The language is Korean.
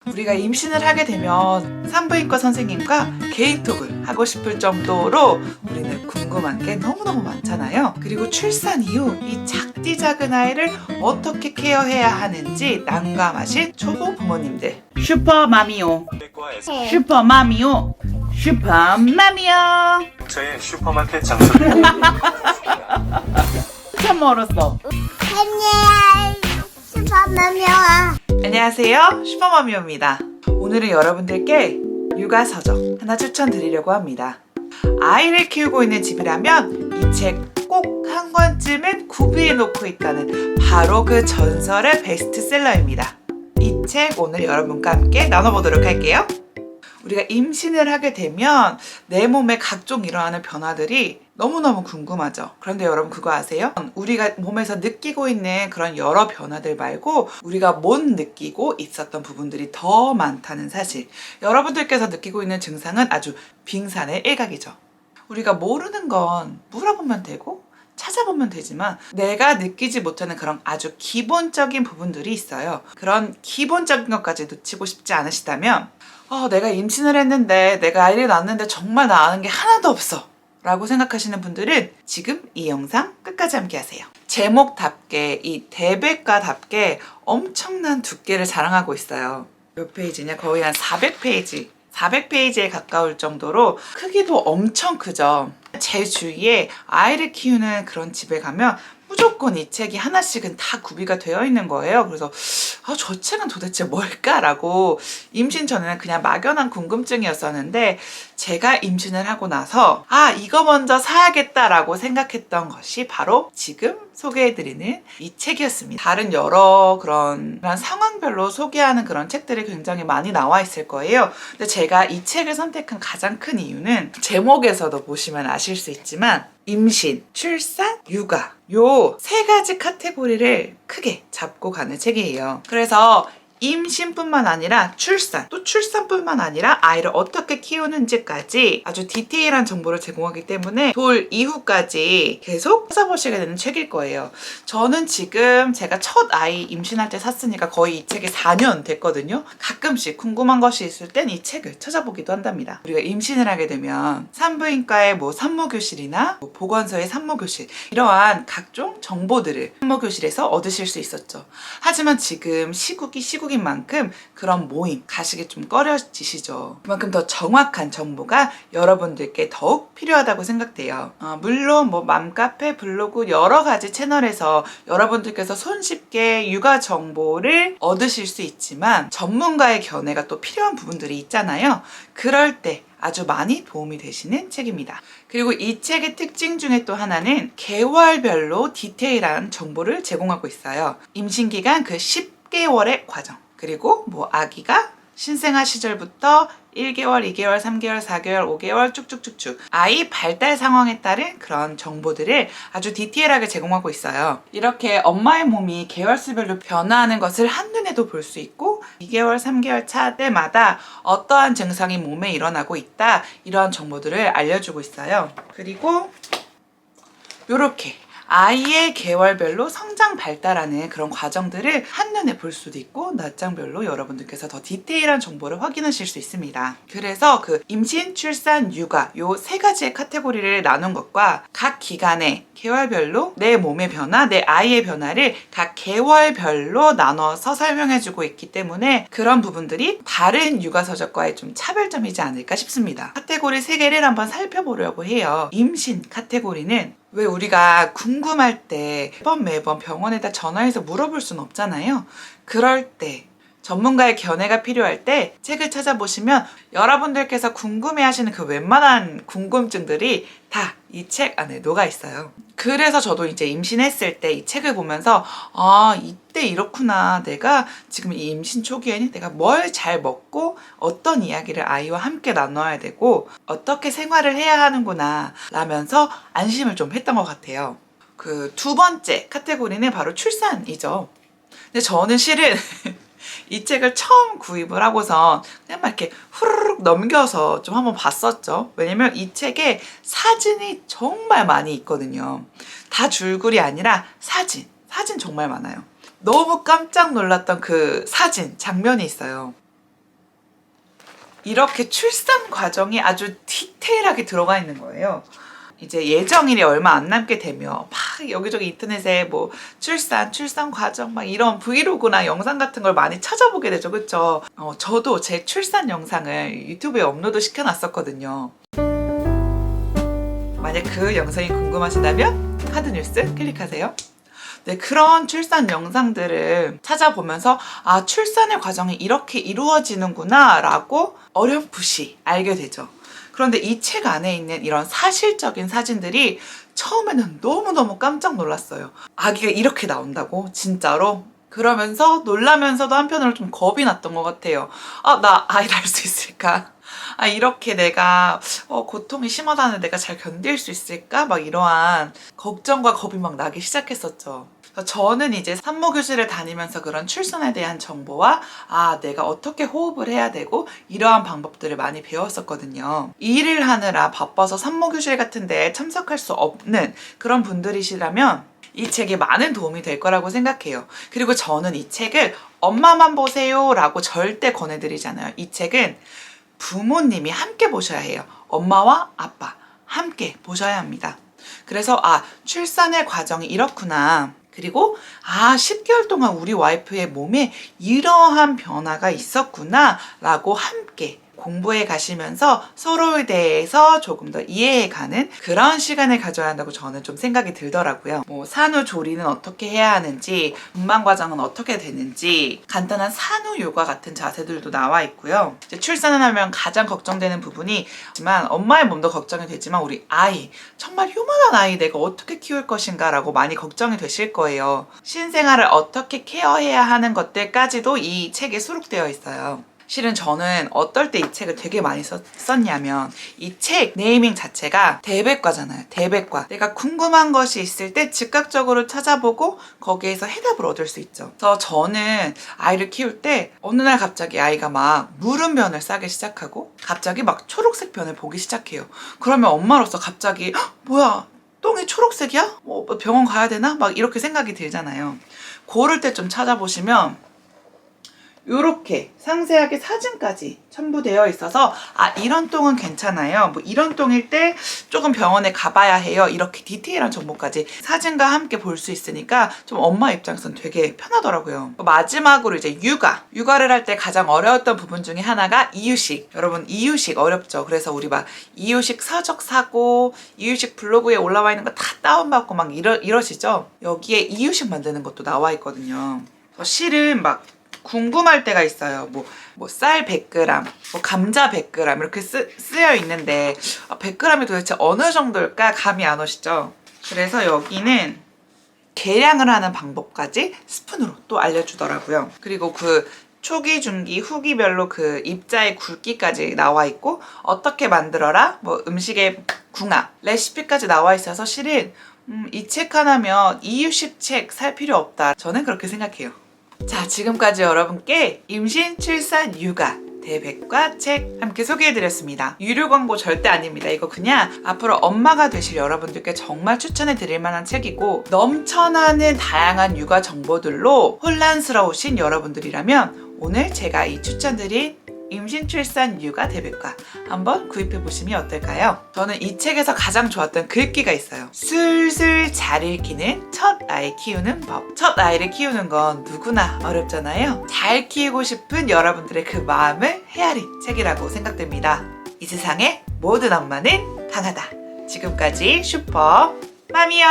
우리가 임신을 하게 되면 산부인과 선생님과 개인톡을 하고 싶을 정도로 우리는 궁금한 게 너무너무 많잖아요. 그리고 출산 이후 이 작디 작은 아이를 어떻게 케어해야 하는지 난감하신 초보 부모님들. 슈퍼마미오, 슈퍼마미오, 슈퍼마미오. 저의 슈퍼마켓 장소를 참 멀었어. 안녕, 슈퍼마미야. 안녕하세요, 슈퍼마미오입니다. 오늘은 여러분들께 육아서적 하나 추천드리려고 합니다. 아이를 키우고 있는 집이라면 이 책 꼭 한 권쯤은 구비해 놓고 있다는 바로 그 전설의 베스트셀러입니다. 이 책 오늘 여러분과 함께 나눠보도록 할게요. 우리가 임신을 하게 되면 내 몸에 각종 일어나는 변화들이 너무너무 궁금하죠. 그런데 여러분 그거 아세요? 우리가 몸에서 느끼고 있는 그런 여러 변화들 말고 우리가 못 느끼고 있었던 부분들이 더 많다는 사실. 여러분들께서 느끼고 있는 증상은 아주 빙산의 일각이죠. 우리가 모르는 건 물어보면 되고 찾아보면 되지만 내가 느끼지 못하는 그런 아주 기본적인 부분들이 있어요. 그런 기본적인 것까지 놓치고 싶지 않으시다면 내가 임신을 했는데 내가 아이를 낳았는데 정말 나 아는 게 하나도 없어 라고 생각하시는 분들은 지금 이 영상 끝까지 함께 하세요. 제목답게 이 대백과답게 엄청난 두께를 자랑하고 있어요. 몇 페이지냐? 거의 한 400페이지 400페이지에 가까울 정도로 크기도 엄청 크죠. 제 주위에 아이를 키우는 그런 집에 가면 무조건 이 책이 하나씩은 다 구비가 되어 있는 거예요. 그래서 저 책은 도대체 뭘까라고 임신 전에는 그냥 막연한 궁금증이었었는데 제가 임신을 하고 나서 이거 먼저 사야겠다라고 생각했던 것이 바로 지금 소개해드리는 이 책이었습니다. 다른 여러 그런 상황별로 소개하는 그런 책들이 굉장히 많이 나와 있을 거예요. 근데 제가 이 책을 선택한 가장 큰 이유는 제목에서도 보시면 아실 수 있지만 임신, 출산, 육아 요 세 가지 카테고리를 크게 잡고 가는 책이에요. 그래서 임신뿐만 아니라 출산, 또 출산뿐만 아니라 아이를 어떻게 키우는지까지 아주 디테일한 정보를 제공하기 때문에 돌 이후까지 계속 찾아보시게 되는 책일 거예요. 저는 지금 제가 첫 아이 임신할 때 샀으니까 거의 이 책이 4년 됐거든요. 가끔씩 궁금한 것이 있을 땐 이 책을 찾아보기도 한답니다. 우리가 임신을 하게 되면 산부인과의 산모교실이나 보건소의 산모교실 이러한 각종 정보들을 산모교실에서 얻으실 수 있었죠. 하지만 지금 시국인 만큼 그런 모임 가시기 좀 꺼려지시죠. 그만큼 더 정확한 정보가 여러분들께 더욱 필요하다고 생각돼요. 물론 맘카페, 블로그 여러 가지 채널에서 여러분들께서 손쉽게 육아 정보를 얻으실 수 있지만 전문가의 견해가 또 필요한 부분들이 있잖아요. 그럴 때 아주 많이 도움이 되시는 책입니다. 그리고 이 책의 특징 중에 또 하나는 개월별로 디테일한 정보를 제공하고 있어요. 임신기간 그 10개월의 과정, 그리고 아기가 신생아 시절부터 1개월, 2개월, 3개월, 4개월, 5개월 쭉쭉쭉쭉 아이 발달 상황에 따른 그런 정보들을 아주 디테일하게 제공하고 있어요. 이렇게 엄마의 몸이 계월수별로 변화하는 것을 한눈에도 볼 수 있고 2개월, 3개월 차 때마다 어떠한 증상이 몸에 일어나고 있다 이런 정보들을 알려주고 있어요. 그리고 이렇게 아이의 계월별로 성장 발달하는 그런 과정들을 한눈에 볼 수도 있고 낮장별로 여러분들께서 더 디테일한 정보를 확인하실 수 있습니다. 그래서 그 임신, 출산, 육아 요 세 가지의 카테고리를 나눈 것과 각 기간에 계월별로 내 몸의 변화, 내 아이의 변화를 각 계월별로 나눠서 설명해주고 있기 때문에 그런 부분들이 다른 육아서적과의 좀 차별점이지 않을까 싶습니다. 카테고리 3개를 한번 살펴보려고 해요. 임신 카테고리는 왜 우리가 궁금할 때 매번 병원에다 전화해서 물어볼 순 없잖아요. 그럴 때 전문가의 견해가 필요할 때 책을 찾아보시면 여러분들께서 궁금해하시는 그 웬만한 궁금증들이 다 이 책 안에 녹아 있어요. 그래서 저도 이제 임신했을 때 이 책을 보면서 이때 이렇구나. 내가 지금 이 임신 초기에는 내가 뭘 잘 먹고 어떤 이야기를 아이와 함께 나눠야 되고 어떻게 생활을 해야 하는구나 라면서 안심을 좀 했던 것 같아요. 그 두 번째 카테고리는 바로 출산이죠. 근데 저는 실은 이 책을 처음 구입을 하고서 그냥 막 이렇게 후루룩 넘겨서 좀 한번 봤었죠. 왜냐면 이 책에 사진이 정말 많이 있거든요. 다 줄글이 아니라 사진 정말 많아요. 너무 깜짝 놀랐던 그 사진 장면이 있어요. 이렇게 출산 과정이 아주 디테일하게 들어가 있는 거예요. 이제 예정일이 얼마 안 남게 되면 막 여기저기 인터넷에 뭐 출산 과정 막 이런 브이로그나 영상 같은 걸 많이 찾아보게 되죠. 그쵸? 저도 제 출산 영상을 유튜브에 업로드 시켜놨었거든요. 만약 그 영상이 궁금하시다면 카드뉴스 클릭하세요. 네, 그런 출산 영상들을 찾아보면서 아, 출산의 과정이 이렇게 이루어지는구나 라고 어렴풋이 알게 되죠. 그런데 이 책 안에 있는 이런 사실적인 사진들이 처음에는 너무너무 깜짝 놀랐어요. 아기가 이렇게 나온다고? 진짜로? 그러면서 놀라면서도 한편으로 좀 겁이 났던 것 같아요. 아, 나 아이 낳을 수 있을까? 아, 이렇게 내가 고통이 심하다는 내가 잘 견딜 수 있을까? 막 이러한 걱정과 겁이 막 나기 시작했었죠. 저는 이제 산모교실을 다니면서 그런 출산에 대한 정보와 아, 내가 어떻게 호흡을 해야 되고 이러한 방법들을 많이 배웠었거든요. 일을 하느라 바빠서 산모교실 같은 데 참석할 수 없는 그런 분들이시라면 이 책이 많은 도움이 될 거라고 생각해요. 그리고 저는 이 책을 엄마만 보세요 라고 절대 권해드리잖아요. 이 책은 부모님이 함께 보셔야 해요. 엄마와 아빠 함께 보셔야 합니다. 그래서 아, 출산의 과정이 이렇구나. 그리고 아, 10개월 동안 우리 와이프의 몸에 이러한 변화가 있었구나 라고 함께 공부해 가시면서 서로에 대해서 조금 더 이해해가는 그런 시간을 가져야 한다고 저는 좀 생각이 들더라고요. 뭐 산후조리는 어떻게 해야 하는지, 분만 과정은 어떻게 되는지, 간단한 산후요가 같은 자세들도 나와 있고요. 이제 출산을 하면 가장 걱정되는 부분이 지만 엄마의 몸도 걱정이 되지만 우리 아이, 정말 요만한 아이 내가 어떻게 키울 것인가 라고 많이 걱정이 되실 거예요. 신생아를 어떻게 케어해야 하는 것들까지도 이 책에 수록되어 있어요. 실은 저는 어떨 때 이 책을 되게 많이 썼냐면 이 책 네이밍 자체가 대백과잖아요. 대백과. 내가 궁금한 것이 있을 때 즉각적으로 찾아보고 거기에서 해답을 얻을 수 있죠. 그래서 저는 아이를 키울 때 어느 날 갑자기 아이가 막 물음변을 싸기 시작하고 갑자기 막 초록색 변을 보기 시작해요. 그러면 엄마로서 갑자기 뭐야? 똥이 초록색이야? 병원 가야 되나? 막 이렇게 생각이 들잖아요. 그럴 때 좀 찾아보시면 이렇게 상세하게 사진까지 첨부되어 있어서 아, 이런 똥은 괜찮아요. 뭐 이런 똥일 때 조금 병원에 가봐야 해요. 이렇게 디테일한 정보까지 사진과 함께 볼 수 있으니까 좀 엄마 입장에서는 되게 편하더라고요. 마지막으로 이제 육아를 할 때 가장 어려웠던 부분 중에 하나가 이유식. 여러분 이유식 어렵죠. 그래서 우리 막 이유식 서적 사고 이유식 블로그에 올라와 있는 거 다 다운받고 막 이러시죠. 여기에 이유식 만드는 것도 나와 있거든요. 실은 막 궁금할 때가 있어요. 뭐 쌀 100g, 뭐 감자 100g 이렇게 쓰여 있는데 100g이 도대체 어느 정도일까 감이 안 오시죠? 그래서 여기는 계량을 하는 방법까지 스푼으로 또 알려주더라고요. 그리고 그 초기, 중기, 후기별로 그 입자의 굵기까지 나와 있고 어떻게 만들어라, 뭐 음식의 궁합, 레시피까지 나와 있어서 실은 이 책 하나면 이유식 책 살 필요 없다. 저는 그렇게 생각해요. 자, 지금까지 여러분께 임신, 출산, 육아 대백과 책 함께 소개해드렸습니다. 유료 광고 절대 아닙니다. 이거 그냥 앞으로 엄마가 되실 여러분들께 정말 추천해드릴 만한 책이고 넘쳐나는 다양한 육아 정보들로 혼란스러우신 여러분들이라면 오늘 제가 이 추천드린 임신, 출산, 육아 대백과 한번 구입해보시면 어떨까요? 저는 이 책에서 가장 좋았던 글귀가 있어요. 술술 잘 읽히는 첫 아이 키우는 법. 첫 아이를 키우는 건 누구나 어렵잖아요. 잘 키우고 싶은 여러분들의 그 마음을 헤아린 책이라고 생각됩니다. 이 세상의 모든 엄마는 강하다. 지금까지 슈퍼맘이요.